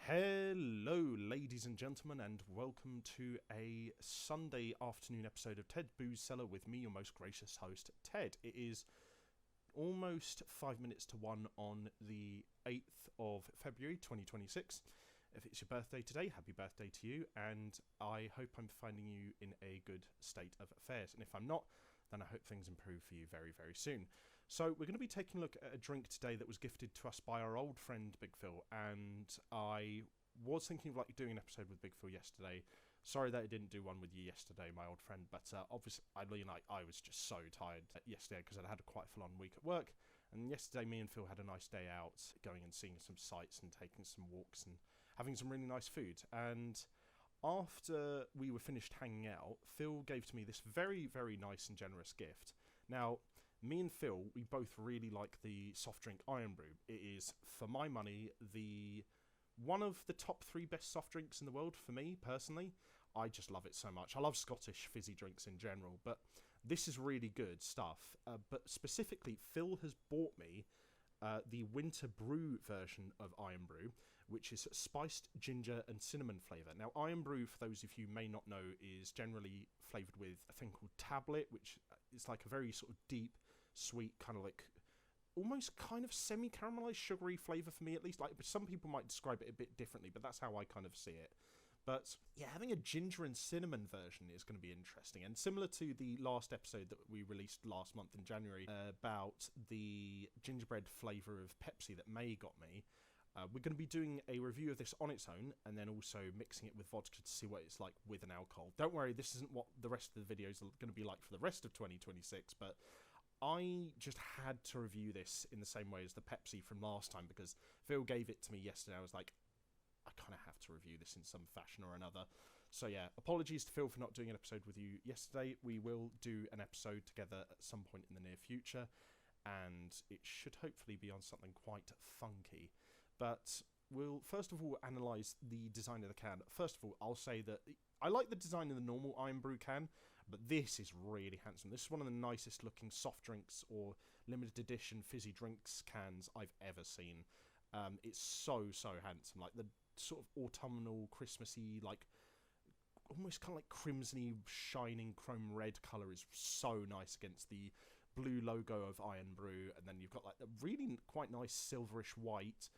Hello, ladies and gentlemen, and welcome to a Sunday afternoon episode of Ted Boo's Cellar with me, your most gracious host, Ted. It is almost 5 minutes to 1 on the 8th of February 2026. If it's your birthday today, happy birthday to you, and I hope I'm finding you in a good state of affairs. And if I'm not, then I hope things improve for you very, very soon. So we're going to be taking a look at a drink today that was gifted to us by our old friend Big Phil, and I was thinking of doing an episode with Big Phil yesterday. Sorry that I didn't do one with you yesterday, my old friend, but obviously, I was just so tired yesterday because I'd had quite a full-on week at work, and yesterday me and Phil had a nice day out, going and seeing some sights and taking some walks and having some really nice food. And after we were finished hanging out, Phil gave to me this very, very nice and generous gift. Now, me and Phil, we both really like the soft drink Irn Bru. It is, for my money, one of the top 3 best soft drinks in the world for me, personally. I just love it so much. I love Scottish fizzy drinks in general, but this is really good stuff. But specifically, Phil has bought me the winter brew version of Irn Bru, which is spiced ginger and cinnamon flavour. Now, Irn Bru, for those of you who may not know, is generally flavoured with a thing called tablet, which is like a very sort of deep, sweet, kind of like almost kind of semi-caramelised, sugary flavour for me, at least. Like, some people might describe it a bit differently, but that's how I kind of see it. But yeah, having a ginger and cinnamon version is going to be interesting. And similar to the last episode that we released last month in January about the gingerbread flavour of Pepsi that May got me, we're going to be doing a review of this on its own and then also mixing it with vodka to see what it's like with an alcohol. Don't worry, this isn't what the rest of the videos are going to be like for the rest of 2026, but I just had to review this in the same way as the Pepsi from last time because Phil gave it to me yesterday. I was like, I kind of have to review this in some fashion or another. So yeah, apologies to Phil for not doing an episode with you yesterday. We will do an episode together at some point in the near future, and it should hopefully be on something quite funky. But we'll first of all analyse the design of the can. First of all, I'll say that I like the design of the normal Irn Bru can, but this is really handsome. This is one of the nicest looking soft drinks or limited edition fizzy drinks cans I've ever seen. It's so handsome. Like the sort of autumnal, Christmassy, like almost kind of like crimsony, shining chrome red colour is so nice against the blue logo of Irn Bru, and then you've got like the really quite nice silverish white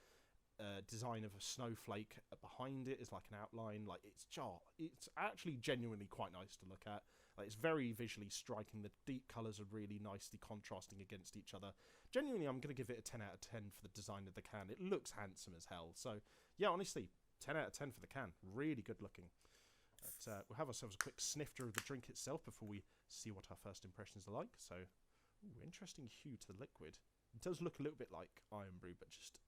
design of a snowflake behind it is like an outline. Like it's actually genuinely quite nice to look at. Like it's very visually striking. The deep colours are really nicely contrasting against each other. Genuinely, I'm going to give it a 10 out of 10 for the design of the can. It looks handsome as hell. So yeah, honestly, 10 out of 10 for the can. Really good looking. But, we'll have ourselves a quick snifter of the drink itself before we see what our first impressions are like. So, ooh, interesting hue to the liquid. It does look a little bit like Irn Bru, but just,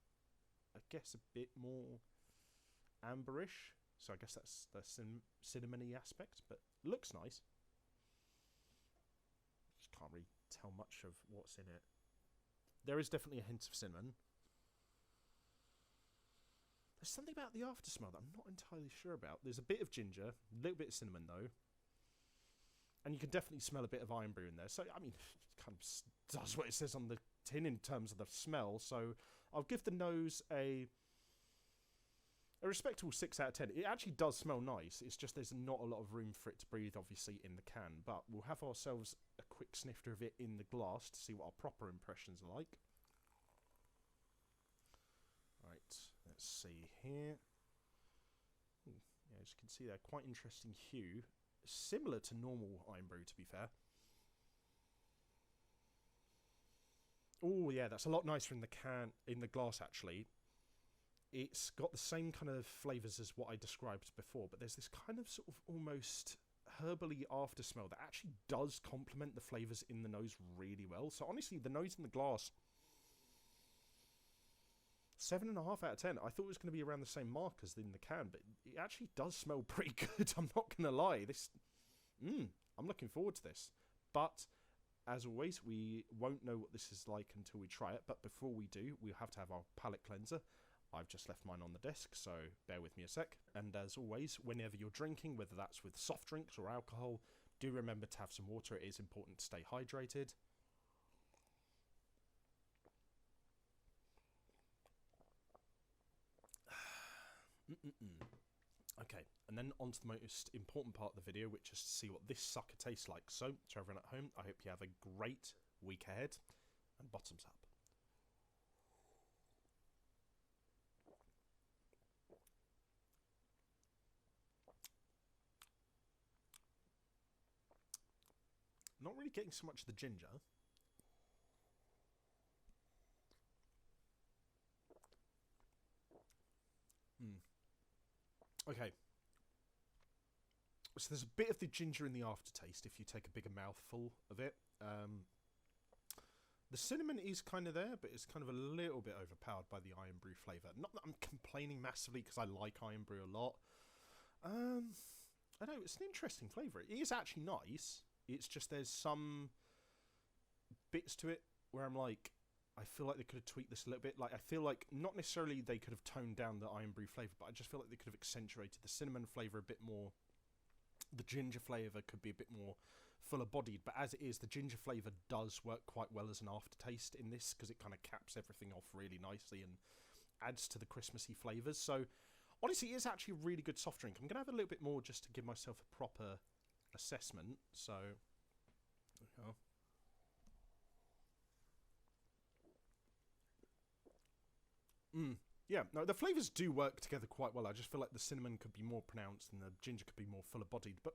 I guess, a bit more amberish. So I guess that's the cinnamony aspect, but looks nice. Just can't really tell much of what's in it. There is definitely a hint of cinnamon. There's something about the after smell that I'm not entirely sure about. There's a bit of ginger, a little bit of cinnamon though. And you can definitely smell a bit of Irn Bru in there. So, I mean, it kind of does what it says on the tin in terms of the smell. So, I'll give the nose a respectable 6 out of 10. It actually does smell nice. It's just there's not a lot of room for it to breathe, obviously, in the can. But we'll have ourselves a quick snifter of it in the glass to see what our proper impressions are like. Right, let's see here. Ooh, yeah, as you can see there, quite interesting hue. Similar to normal Irn Bru, to be fair. Oh yeah, that's a lot nicer in the glass actually. It's got the same kind of flavours as what I described before, but there's this kind of sort of almost herbally after smell that actually does complement the flavours in the nose really well. So honestly, the nose in the glass, 7.5 out of 10. I thought it was going to be around the same mark as in the can, but it actually does smell pretty good. I'm not going to lie. I'm looking forward to this. But, as always, we won't know what this is like until we try it. But before we do, we'll have to have our palate cleanser. I've just left mine on the desk, so bear with me a sec. And as always, whenever you're drinking, whether that's with soft drinks or alcohol, do remember to have some water. It is important to stay hydrated. Okay, and then on to the most important part of the video, which is to see what this sucker tastes like. So, to everyone at home, I hope you have a great week ahead, and bottoms up. Not really getting so much of the ginger. Okay. So there's a bit of the ginger in the aftertaste if you take a bigger mouthful of it. The cinnamon is kind of there, but it's kind of a little bit overpowered by the Irn Bru flavour. Not that I'm complaining massively, because I like Irn Bru a lot. I know, it's an interesting flavour. It is actually nice. It's just there's some bits to it where I'm like, I feel like they could have tweaked this a little bit. Like, I feel like not necessarily they could have toned down the Irn Bru flavour, but I just feel like they could have accentuated the cinnamon flavour a bit more. The ginger flavour could be a bit more fuller bodied, but as it is, the ginger flavour does work quite well as an aftertaste in this, because it kind of caps everything off really nicely and adds to the Christmassy flavours. So honestly, it is actually a really good soft drink. I'm going to have a little bit more just to give myself a proper assessment. So, yeah, no, the flavours do work together quite well. I just feel like the cinnamon could be more pronounced and the ginger could be more fuller bodied, but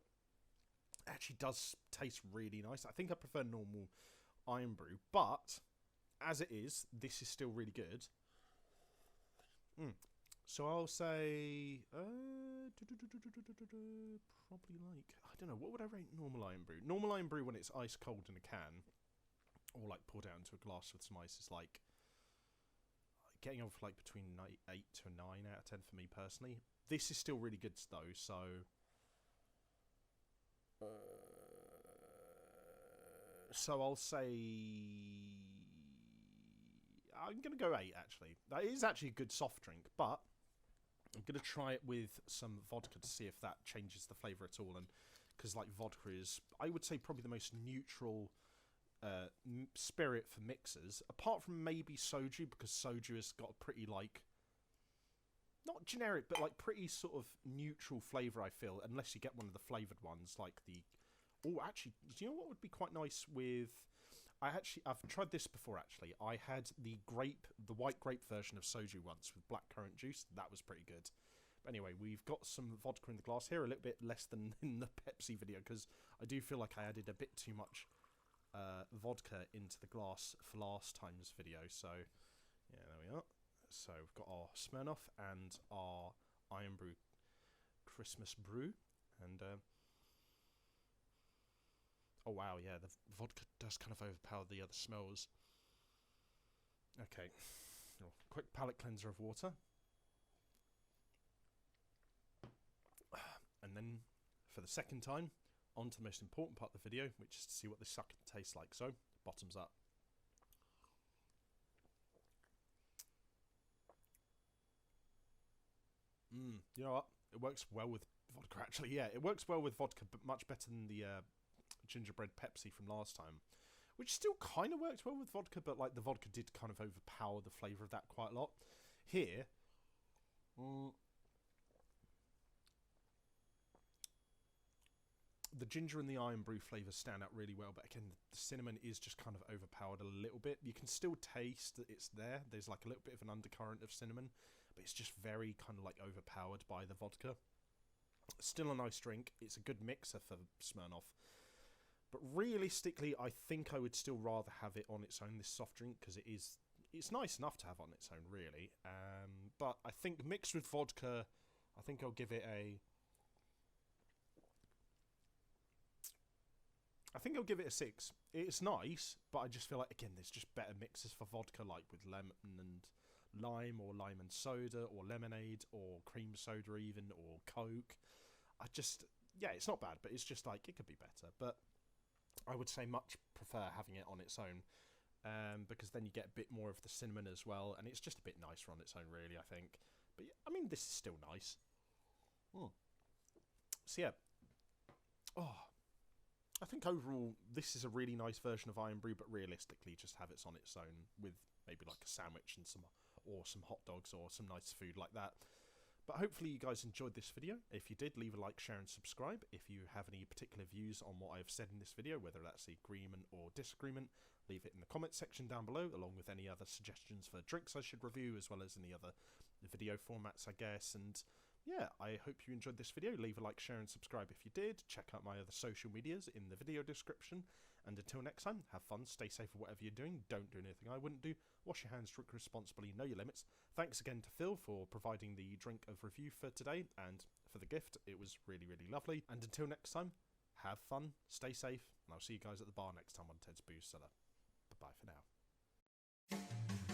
it actually does taste really nice. I think I prefer normal Irn Bru, but as it is, this is still really good. So I'll say probably like, I don't know, what would I rate normal Irn Bru? Normal Irn Bru when it's ice cold in a can, or like poured out into a glass with some ice, is like getting on for like between 8 to a 9 out of 10 for me personally. This is still really good though, so I'll say I'm going to go 8 actually. That is actually a good soft drink, but I'm going to try it with some vodka to see if that changes the flavour at all. And because like vodka is, I would say, probably the most neutral spirit for mixers, apart from maybe soju, because soju has got a pretty like, not generic, but like pretty sort of neutral flavour, I feel, unless you get one of the flavoured ones like the, oh actually, do you know what would be quite nice with, I've tried this before actually. I had the white grape version of soju once with blackcurrant juice. That was pretty good. But anyway, we've got some vodka in the glass here, a little bit less than in the Pepsi video, because I do feel like I added a bit too much vodka into the glass for last time's video. So yeah, there we are. So we've got our Smirnoff and our Irn Bru Christmas brew, and oh wow, yeah, the vodka does kind of overpower the other smells. Okay, quick palate cleanser of water, and then for the second time, on to the most important part of the video, which is to see what this sucker tastes like. So, bottoms up. You know what? It works well with vodka, actually. Yeah, it works well with vodka, but much better than the gingerbread Pepsi from last time, which still kind of worked well with vodka, but like the vodka did kind of overpower the flavour of that quite a lot. Here, the ginger and the Irn Bru flavours stand out really well, but again, the cinnamon is just kind of overpowered a little bit. You can still taste that it's there. There's like a little bit of an undercurrent of cinnamon, but it's just very kind of like overpowered by the vodka. Still a nice drink. It's a good mixer for Smirnoff. But realistically, I think I would still rather have it on its own, this soft drink, because it's nice enough to have on its own, really. But I think mixed with vodka, I think I'll give it a... I think I'll give it a 6. It's nice, but I just feel like, again, there's just better mixes for vodka, like with lemon and lime, or lime and soda, or lemonade, or cream soda even, or Coke. Yeah, it's not bad, but it's just like, it could be better. But I would say much prefer having it on its own, because then you get a bit more of the cinnamon as well, and it's just a bit nicer on its own, really, I think. But I mean, this is still nice. So yeah. I think overall, this is a really nice version of Irn Bru, but realistically, just have it on its own with maybe like a sandwich and some hot dogs or some nice food like that. But hopefully you guys enjoyed this video. If you did, leave a like, share and subscribe. If you have any particular views on what I've said in this video, whether that's agreement or disagreement, leave it in the comment section down below, along with any other suggestions for drinks I should review, as well as any other video formats, I guess. And yeah, I hope you enjoyed this video. Leave a like, share and subscribe if you did. Check out my other social medias in the video description. And until next time, have fun, stay safe with whatever you're doing, don't do anything I wouldn't do, wash your hands, drink responsibly, know your limits. Thanks again to Phil for providing the drink of review for today, and for the gift, it was really, really lovely. And until next time, have fun, stay safe, and I'll see you guys at the bar next time on Ted's Booze Cellar. Bye-bye for now.